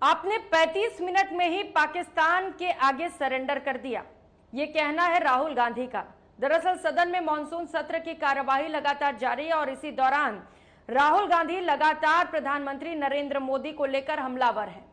आपने 35 मिनट में ही पाकिस्तान के आगे सरेंडर कर दिया, ये कहना है राहुल गांधी का। दरअसल सदन में मानसून सत्र की कार्यवाही लगातार जारी है और इसी दौरान राहुल गांधी लगातार प्रधानमंत्री नरेंद्र मोदी को लेकर हमलावर हैं।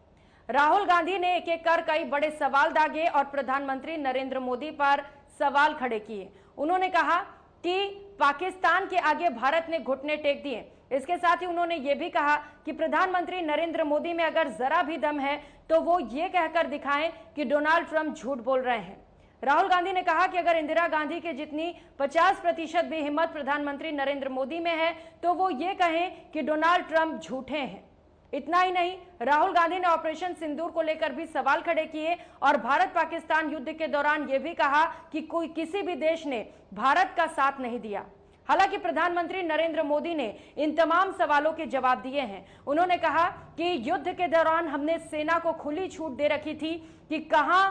राहुल गांधी ने एक एक कर कई बड़े सवाल दागे और प्रधानमंत्री नरेंद्र मोदी पर सवाल खड़े किए। उन्होंने कहा कि पाकिस्तान के आगे भारत ने घुटने टेक दिए। इसके साथ ही उन्होंने यह भी कहा कि प्रधानमंत्री नरेंद्र मोदी में अगर जरा भी दम है तो वो ये कहकर दिखाएं कि डोनाल्ड ट्रंप झूठ बोल रहे हैं। राहुल गांधी ने कहा कि अगर इंदिरा गांधी के जितनी 50% भी हिम्मत प्रधानमंत्री नरेंद्र मोदी में है तो वो ये कहें कि डोनाल्ड ट्रंप झूठे हैं। इतना ही नहीं, राहुल गांधी ने ऑपरेशन सिंदूर को लेकर भी सवाल खड़े किए और भारत पाकिस्तान युद्ध के दौरान यह भी कहा कि कोई किसी भी देश ने भारत का साथ नहीं दिया। हालांकि प्रधानमंत्री नरेंद्र मोदी ने इन तमाम सवालों के जवाब दिए हैं। उन्होंने कहा कि युद्ध के दौरान हमने सेना को खुली छूट दे रखी थी कि कहां,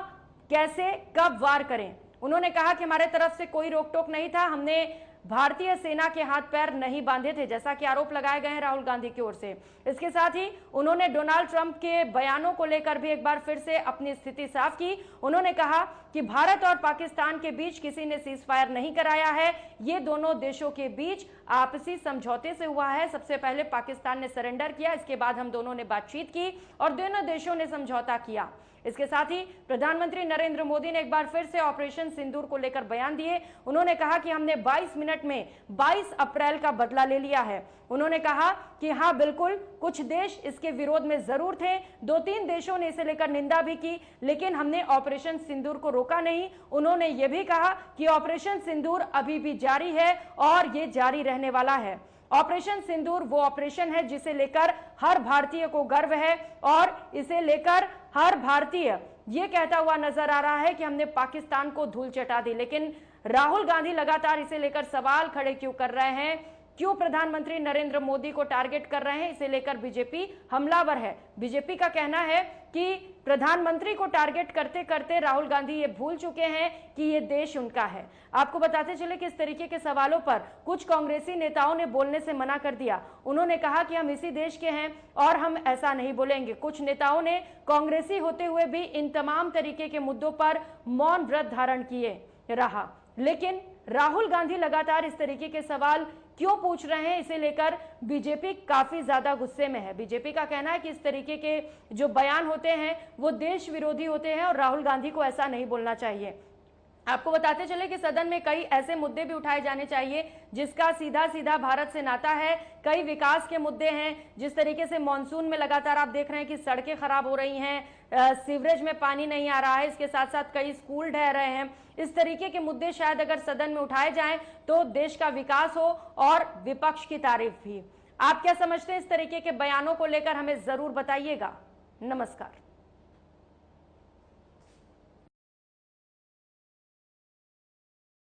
कैसे, कब वार करें। उन्होंने कहा कि हमारे तरफ से कोई रोक टोक नहीं था, हमने भारतीय सेना के हाथ पैर नहीं बांधे थे, जैसा कि आरोप लगाए गए हैं राहुल गांधी की ओर से। इसके साथ ही उन्होंने डोनाल्ड ट्रंप के बयानों को लेकर भी एक बार फिर से अपनी स्थिति साफ की। उन्होंने कहा कि भारत और पाकिस्तान के बीच किसी ने सीज फायर नहीं कराया है, ये दोनों देशों के बीच आपसी समझौते से हुआ है। सबसे पहले पाकिस्तान ने सरेंडर किया, इसके बाद हम दोनों ने बातचीत की और दोनों देशों ने समझौता किया। इसके साथ ही प्रधानमंत्री नरेंद्र मोदी ने एक बार फिर से ऑपरेशन सिंदूर को लेकर बयान दिए। उन्होंने कहा कि हमने 22 मिनट में 22 अप्रैल का बदला ले लिया है। उन्होंने कहा कि हाँ बिल्कुल, कुछ देश इसके विरोध में जरूर थे, 2-3 देशों ने इसे लेकर निंदा भी की, लेकिन हमने ऑपरेशन सिंदूर को रोका नहीं। उन्होंने यह भी कहा कि ऑपरेशन सिंदूर अभी भी जारी है और ये जारी रहने वाला है। ऑपरेशन सिंदूर वो ऑपरेशन है जिसे लेकर हर भारतीय को गर्व है और इसे लेकर हर भारतीय ये कहता हुआ नजर आ रहा है कि हमने पाकिस्तान को धूल चटा दी। लेकिन राहुल गांधी लगातार इसे लेकर सवाल खड़े क्यों कर रहे हैं, क्यों प्रधानमंत्री नरेंद्र मोदी को टारगेट कर रहे हैं, इसे लेकर बीजेपी हमलावर है। बीजेपी का कहना है कि प्रधानमंत्री को टारगेट करते करते राहुल गांधी ये भूल चुके हैं कि ये देश उनका है। आपको बताते चले कि इस तरीके के सवालों पर कुछ कांग्रेसी नेताओं ने बोलने से मना कर दिया। उन्होंने कहा कि हम इसी देश के हैं और हम ऐसा नहीं बोलेंगे। कुछ नेताओं ने कांग्रेसी होते हुए भी इन तमाम तरीके के मुद्दों पर मौन व्रत धारण किए रहा। लेकिन राहुल गांधी लगातार इस तरीके के सवाल क्यों पूछ रहे हैं, इसे लेकर बीजेपी काफी ज्यादा गुस्से में है। बीजेपी का कहना है कि इस तरीके के जो बयान होते हैं वो देश विरोधी होते हैं और राहुल गांधी को ऐसा नहीं बोलना चाहिए। आपको बताते चले कि सदन में कई ऐसे मुद्दे भी उठाए जाने चाहिए जिसका सीधा सीधा भारत से नाता है। कई विकास के मुद्दे हैं, जिस तरीके से मानसून में लगातार आप देख रहे हैं कि सड़कें खराब हो रही हैं, सीवरेज में पानी नहीं आ रहा है, इसके साथ साथ कई स्कूल ढह रहे हैं। इस तरीके के मुद्दे शायद अगर सदन में उठाए जाएं तो देश का विकास हो और विपक्ष की तारीफ भी। आप क्या समझते हैं इस तरीके के बयानों को लेकर, हमें जरूर बताइएगा। नमस्कार।